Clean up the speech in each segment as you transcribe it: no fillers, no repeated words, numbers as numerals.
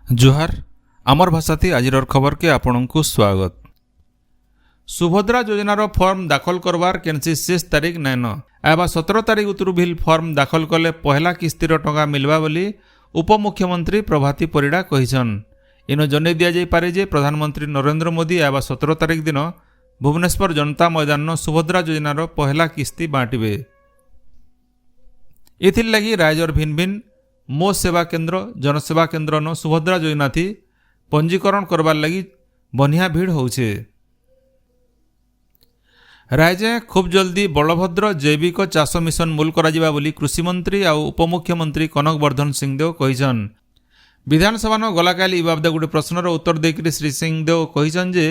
जुहार आमर भाषाती आजिर खबर के आपनकु स्वागत। सुभद्रा योजनार फॉर्म दाखल करवार केनसी शेष तारीख नाइन एवं 17 तारीख उतरु बिल फॉर्म दाखल कले पहला किस्तीर टंका मिलवा बोली उपमुख्यमंत्री प्रभाती परिड़ा कहिछन। इनो जनै दिया जाय पारे जे प्रधानमंत्री नरेंद्र मोदी एवं 17 तारीख दिन भुवनेश्वर जनता मैदान सुभद्रा योजनार पहला किस्ती बांटिबे। एथिर लगी रायजर भिन्न भिन्न मो सेवा केन्द्र जनसेवा केन्द्र न सुभद्रा योजना थी पंजीकरण करवार लगी बनिया भीड़ होउछे। रायजे खूब जल्दी बलभद्र जैविक चाष मिशन मूल करा बोली कृषि मंत्री और उपमुख्यमंत्री कनक वर्धन सिंहदेव कहिछन। विधानसभा न गलाकाली बाबदे गोटे प्रश्नर उत्तर देकर श्री सिंहदेव कहिछन जे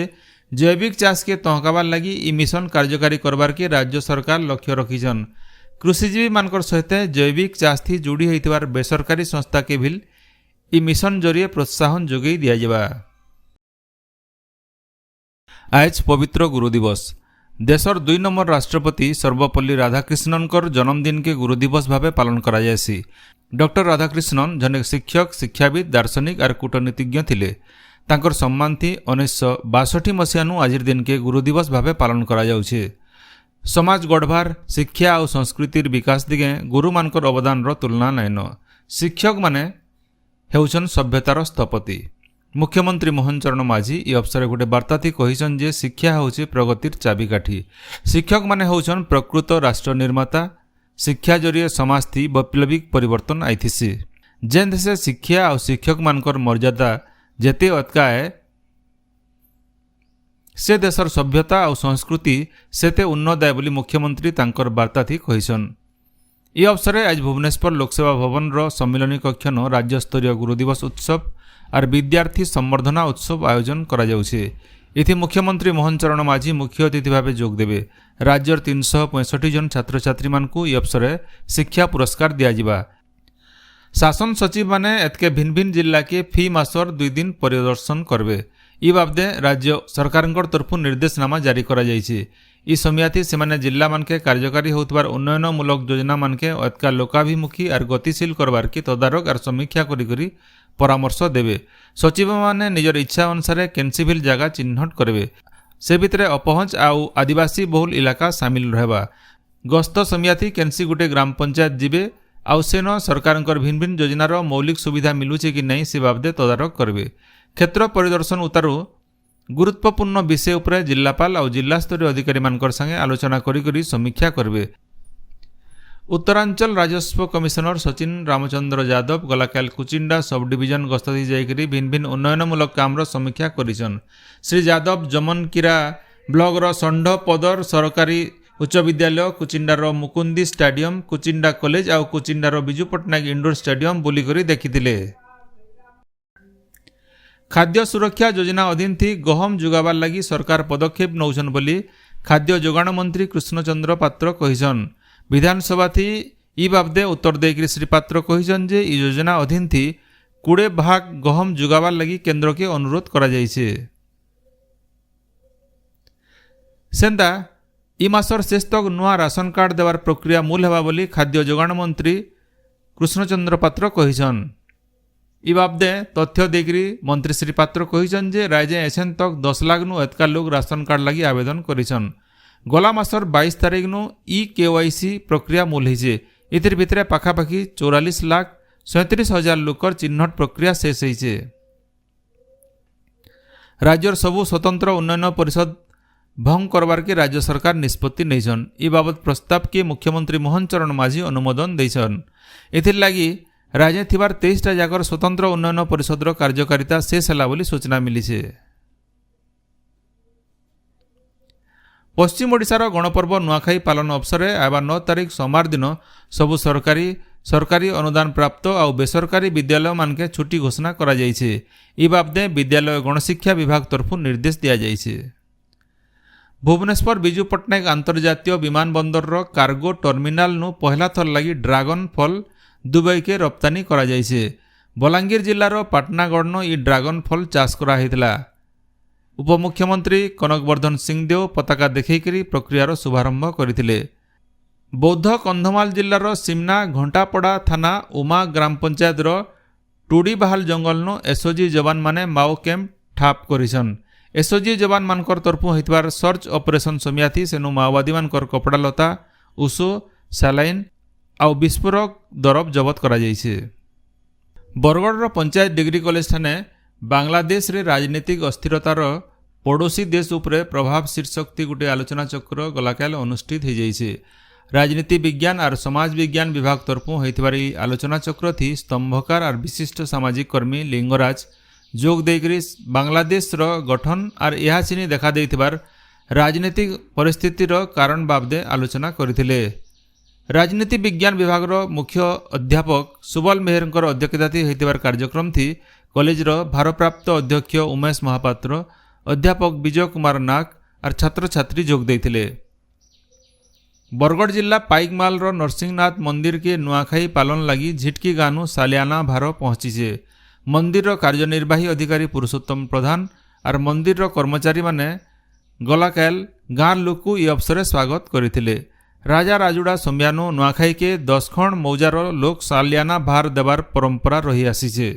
जैविक चाष के तहकाबार लगी इ मिशन कार्यकारी करबार के राज्य सरकार लक्ष्य रखिछन। कृषिजीवी मानकर सहित जैविक चाष थी जोड़ी होइतिबार बेसरकारी संस्था के भी इ मिशन जरिए प्रोत्साहन जोगई दिया। आज पवित्र गुरु दिवस देशर 2 नंबर राष्ट्रपति सर्वपल्ली राधाकृष्णनकर जन्मदिन के गुरु दिवस भावे पालन करा जायसी। डॉक्टर राधाकृष्णन जने शिक्षक शिक्षाविद दार्शनिक और कूटनीतिज्ञ थिले। तांकर सम्मान थी 1962 मसीहानु आजिर दिन के गुरु दिवस भावे पालन करा जाउछे। समाज गढ़वार शिक्षा और संस्कृतिर विकास दिगे गुरु मानकर अवदान रो तुलना नाइन। शिक्षक माने हेउछन सभ्यतार स्थपति। मुख्यमंत्री मोहन चरण माझी इ अवसर गोटे वार्ता थी कहिछन जे शिक्षा होउछे प्रगतिर चाबिकाठी। शिक्षक माने होउछन प्रकृत राष्ट्र निर्माता। शिक्षा जरिए समाज थी वैप्लविक परिवर्तन आईथिसी। जेन देशे शिक्षा और शिक्षक मानकर मर्यादा जेते अटकाए से देशर सभ्यता और संस्कृति सेते उन्नत है बोली मुख्यमंत्री तांकर वार्ता थी कहिछन। इ अवसर आज भुवनेश्वर लोकसेवा भवन रो सम्मिलनी कक्ष न राज्य स्तरीय गुरु दिवस उत्सव और विद्यार्थी संवर्धना उत्सव आयोजन करा जाउछे। इथि मुख्यमंत्री मोहन चरण माझी मुख्य अतिथि भावे जोग देबे। राज्यर 365 जन छात्र छात्री मानकु इ अवसर शिक्षा पुरस्कार दिया जिबा। शासन सचिव माने एतके भिन्न भिन्न जिला के फी मासर 2 दिन परिदर्शन करबे। इ बाबदे राज्य सरकार तरफु निर्देशनामा जारी करा जायछि। इ समयाथि सेमाने जिला मानके कार्यकारी होतबार उन्नयनमूलक योजना मानके अतका लोकाभिमुखी और गतिशील करबार की तदारक और समीक्षा करी परामर्श देवे। सचिव माने निजर इच्छा अनुसार केनसिभिल जगह चिन्हट करबे। से भितरे अपहंच आउ आदिवासी बहुल इलाका सामिल रहबा। गस्त समयाथि केनसी गुटे ग्राम पंचायत जिबे आउ सेन सरकार भिन्न भिन्न योजनार मौलिक सुविधा मिलुचे कि नहीं से बाबदे तदारक करबे। क्षेत्र परिदर्शन उतारू गुरुत्वपूर्ण विषय उपरे जिलापाल और जिला स्तरीय अधिकारी मानकर संगे आलोचना करी समीक्षा करबे। उत्तरांचल राजस्व कमिशनर सचिन रामचंद्र यादव गलाकाल कुचिंडा सब डिविजन गस्तथी जाइकरी भिन्न भिन्न उन्नयनमूलक कामर समीक्षा करिछन। श्री यादव जमनकीरा ब्लॉक रो षंढ पदर सरकारी उच्च विद्यालय कुचिंडार मुकुंदी स्टेडियम कुचिंडा कॉलेज और कुचिंडार बिजू पट्टनायक इंडोर स्टेडियम बुलिकरी देखिथिले। खाद्य सुरक्षा योजना अधीन थी गहम जुगाबार लगी सरकार पदक्षेप नौछन बोली खाद्य जोगाण मंत्री कृष्णचंद्र पात्र कहिछन। विधानसभा थी इ बाबदे उत्तर देकर श्री पात्र कहिछन जे इ योजना अधीन थी 20 भाग गहम जुगाबार लगी केंद्र के अनुरोध करा जायछे। सेंदा इ मासर शेष तक नुआ राशन कार्ड देवार प्रक्रिया मूल हेबा बोली खाद्य जोगाण मंत्री कृष्णचंद्र पात्र कहिछन। इ बाबदे तथ्य देकरी मंत्री श्री पात्र कहिछन जे राज्य एसेन तक 10 लाख नु एतका लोग राशन कार्ड लगी आवेदन करिछन। गला मासर 22 तारीख नु इ केवाईसी प्रक्रिया मूल होइछे। इतिर भितरे पाखापाखी 44,37,000 लोकर चिन्हट प्रक्रिया शेष होइछे। राज्यर सबु स्वतंत्र उन्नयन परिषद भंग करबार के राज्य सरकार निष्पत्ति नैछन। इ बाबत प्रस्ताव के मुख्यमंत्री मोहन चरण माझी अनुमोदन दैछन। एथिर लागि राज्य थिबार 23टा जागर स्वतंत्र उन्नयन परिषदर कार्यकारिता शेष होला बोली सूचना मिलिछे। पश्चिम ओडिशार गणपर्व नुआखाई पालन अवसर आबा 9 तारीख सोमवार दिन सबु सरकारी अनुदान प्राप्त और बेसरकारी विद्यालय मानके छुट्टी घोषणा करा जायछे। इ बाबदे विद्यालय गणशिक्षा विभाग तरफु निर्देश दिया जायछे। भुवनेश्वर बिजू पट्टनायक अंतर्जातीय विमानबंदर रो कार्गो टर्मिनाल नु पहला थर लगी ड्रागन फल दुबई के रप्तानी करा जायछे। बलांगीर जिल्लार पाटनागढ़ न इ ड्रागन फल चाष करा हैतला। उपमुख्यमंत्री कनक वर्धन सिंहदेव पताका देखैकरी प्रक्रियार शुभारंभ करथिले। बौद्ध कंधमाल जिल्लार सिमना घंटापड़ा थाना उमा ग्राम पंचायत टुडी बाहाल जंगलनु एसओजी जवान माने माओ कैंप ठाप करिछन। एसओजी जवान मानकर तरफु होइतबार सर्च ऑपरेशन समियाथि सेनु माओवादी मानकर कपड़ा लता उषो सलाइन आउ विस्फोरक दरब जबत करा जाइछे। बरगढ़ पंचायत डिग्री कॉलेज ठाने बांग्लादेश रे राजनीतिक अस्थिरतार पड़ोसी देश उपरे प्रभाव शीर्षक थी गोटे आलोचना चक्र गलाकाल अनुष्ठित हो जाइए। राजनीति विज्ञान और समाज विज्ञान विभाग तरफु होइतबार आलोचना चक्र थी स्तंभकार और विशिष्ट सामाजिक कर्मी लिंगराज जोग देकरी बांग्लादेश गठन और यह चिनी देखा देइथिबार राजनीतिक परिस्थितिर कारण बाबदे आलोचना करथिले। राजनीति विज्ञान विभाग मुख्य अध्यापक सुबल मेहर अध्यक्षता होइतबार कार्यक्रम थी कॉलेज भारप्राप्त अध्यक्ष उमेश महापात्र अध्यापक विजय कुमार नाग और छात्र छात्री जोग देइथिले। बरगढ़ जिला पाइकमाल नरसिंहनाथ मंदिर के नुआखाई पालन लगी झिटकी गानु सालियाना भार पहुंचीचे। मंदिर कार्यनिर्वाही अधिकारी पुरुषोत्तम प्रधान और मंदिर कर्मचारी माने गलाकाल गाँ लोक ये अवसर स्वागत करथिले। राजा राजुड़ा सोम्यानु नुआखाई के 10 खण मौजार लोक सालियाना भार देवार परंपरा रही आसीचे।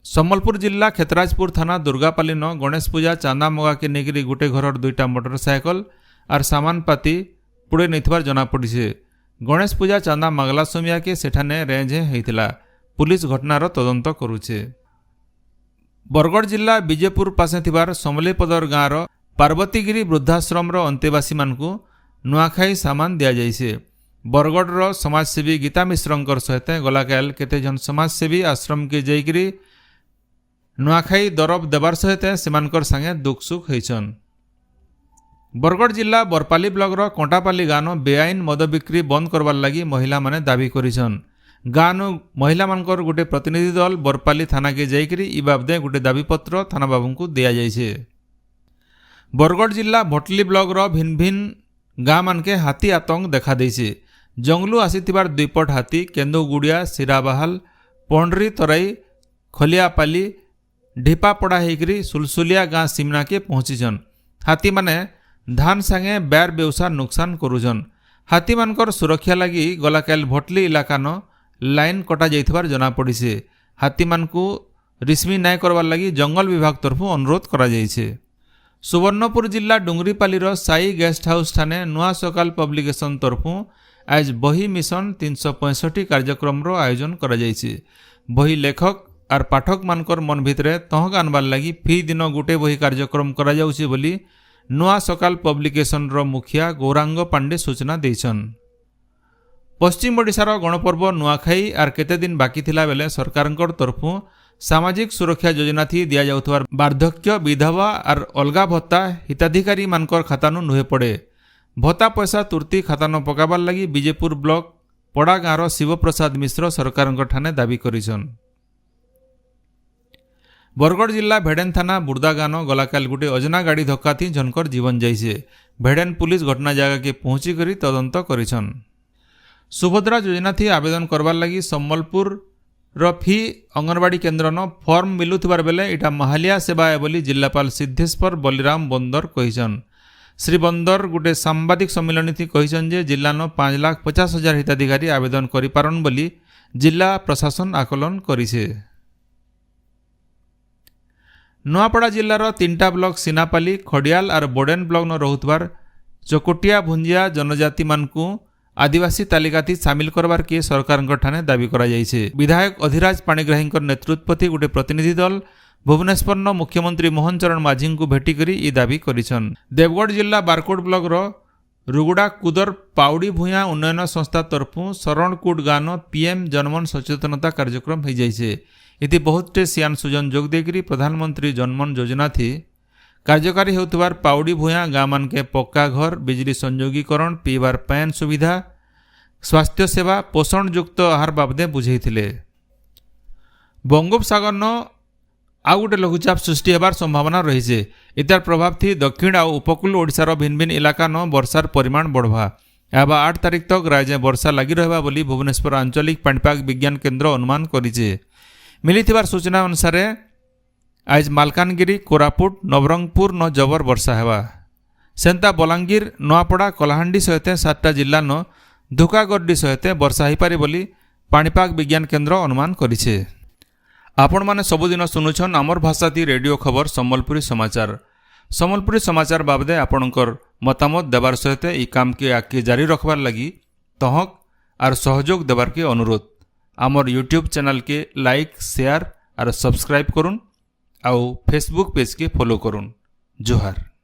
सम्बलपुर जिला खेतराजपुर थाना दुर्गापाली न गणेश पूजा चांदा मगा के नेगिरी गोटे घर 2टा मोटरसाइकल और सामान पाती पुड़े नहीं जनापड़ी। गणेश पूजा चांदा मागला सोमिया के सेठाने रेंज होता पुलिस घटनार तदंत करुचे। बरगढ़ जिला विजयपुर पासे थिबार समलेपदर गाँव पार्वतीगिरी वृद्धाश्रम अंतेवासी मानकु नुआखाई सामान दिया जाइसे। बरगढ़ समाजसेवी गीता मिश्रंकर सहित गलाकाल केतेजन समाजसेवी आश्रम के जाइकरी नुआखाई दरब देवार सहित सेमानकर संगे दुख सुख होइछन। बरगढ़ जिला बरपाली ब्लॉक कंटापाली गाँव बेआईन मद बिक्री बंद करवार लगी महिला माने दाबी करिछन। गाँव महिला मानकर गोटे प्रतिनिधि दल बरपाली थाना के जाइकरी इ बाबदे गोटे दाबीपत्र थाना बाबू को दिया जाइछे। बरगढ़ जिला भटली ब्लॉक भिन्न भिन्न गाँ मानके हाथी आतंक देखा देइछे। जंगलू आसीथिबार 2 पट हाथी केन्दुगुड़िया सिराबाहाल पंडरी तराई खलियापाली ढिपापड़ा होकर सुलसुलिया गाँ सिमना के पहुँचीछन। हाथी माने धान संगे बैर बेउसा नुकसान करुछन। हाथी मानकर सुरक्षा लगी गलाकाल भटली इलाका न लाइन कटा जाइथिबार जना पड़िसे। हाथी मानकु रिश्मी नाय करवार लगी जंगल विभाग तरफु अनुरोध करा जाइछे। सुवर्णपुर जिला डुंगरीपालीर साई गेस्ट हाउस ठाने नुआ सकाल पब्लिकेशन तरफु आज बही मिशन 365 कार्यक्रम आयोजन करा जाइछे। बही लेखक और पाठक मानकर मन भितरे तहक आनबार लगी फी दिन गोटे बही कार्यक्रम करा जाउछि बोली नुआ सकाल पब्लिकेशन मुखिया गौरांग पांडे सूचना देइछन। पश्चिम ओडिशार गणपर्व नुआखाई और केते दिन बाकी थिला बेले सरकारंकर तरफु सामाजिक सुरक्षा योजना थी दिया जाउथवार वार्धक्य विधवा और अलगा भत्ता हिताधिकारी मानकर खातानु नुहे पड़े। भत्ता पैसा तुर्ती खातानु पकाबार लगी विजयपुर ब्लॉक पड़ा गाँव शिवप्रसाद मिश्र सरकारंकर ठाने दाबी करिछन। बरगढ़ जिला भेडेन थाना बुर्दा गाँव गलाकाल गोटे अजना गाड़ी धक्का थी जनकर जीवन जाइए। भेडेन पुलिस घटना जगह के पहुँची करी तदंत करिछन। सुभद्रा योजना थी आवेदन करवार लगी सम्बलपुर फी अंगनवाड़ी केन्द्र न फॉर्म मिलुथिबार बेले इटा महालिया सेवा है बोली जिलापाल सिद्धेश्वर बलिराम बंदर कहिछन। श्री बंदर गोटे सांबादिक सम्मेलन थी कहिछन जे जिला न 5,50,000 हिताधिकारी आवेदन करिपारन बोली जिला प्रशासन आकलन करिछे। नुआपड़ा जिलार 3टा ब्लॉक सिनापाली खडियाल और बोडेन ब्लॉक न रहुथबार चकोटिया भुंजिया जनजाति मानकु आदिवासी तालिका सामिल करवार के सरकार ठाने दाबी करा जाइछे। विधायक अधिराज पाणिग्राही नेतृत्व गोटे प्रतिनिधि दल भुवनेश्वर मुख्यमंत्री मोहन चरण माझी को भेटी करी ई दाबी करिछन। देवगढ़ जिला बारकोट ब्लॉक रुगुड़ा कुदर पाउड़ी भूया उन्नयन संस्था तरफु शरणकूट गाँव पीएम जनमन सचेतनता कार्यक्रम हो जाइछे। इति बहुतटे सियान सुजन जोग देकरी प्रधानमंत्री जनमन योजना थी कार्यकारी होतबार पाउड़ी भूया गाँ मान के पक्का घर बिजली संयोगीकरण पीवार पैन सुविधा स्वास्थ्य सेवा पोषण युक्त आहार बाबदे बुझेइथिले। बंगोपसागर न आउ गोटे लघुचाप सृष्टि होबार संभावना रही। इतार प्रभाव थी दक्षिण आ उपकूल ओडिशार भिन्न भिन्न इलाका न वर्षार परिमाण बढ़वा। एबा 8 तारिख तक राज्य वर्षा लगी रहबा बोली भुवनेश्वर आंचलिक पाणीपाग विज्ञान केन्द्र अनुमान करिछे। मिलिथिबार सूचना अनुसार आज मालकानगिरी कोरापुट नवरंगपुर न जबर वर्षा हेबा। सेंता बलांगीर नुआपड़ा कलाहांडी सहित 7टा जिला न धुकागड्डी सहित वर्षा हो पारे बोली पाणीपाग विज्ञान केन्द्र अनुमान करिछे। आपण माने सबुदिन सुनुछन आमर भाषाती रेडियो खबर सम्बलपुरी समाचार बाबदे आपणकर मतामत देवार सहित ई काम के आगे जारी रखबार लगी तहक आर सहयोग देवार के अनुरोध। आमर यूट्यूब चैनल के लाइक शेयर आर सब्सक्राइब करुन आउ फेसबुक पेज के फॉलो करुन। जोहार।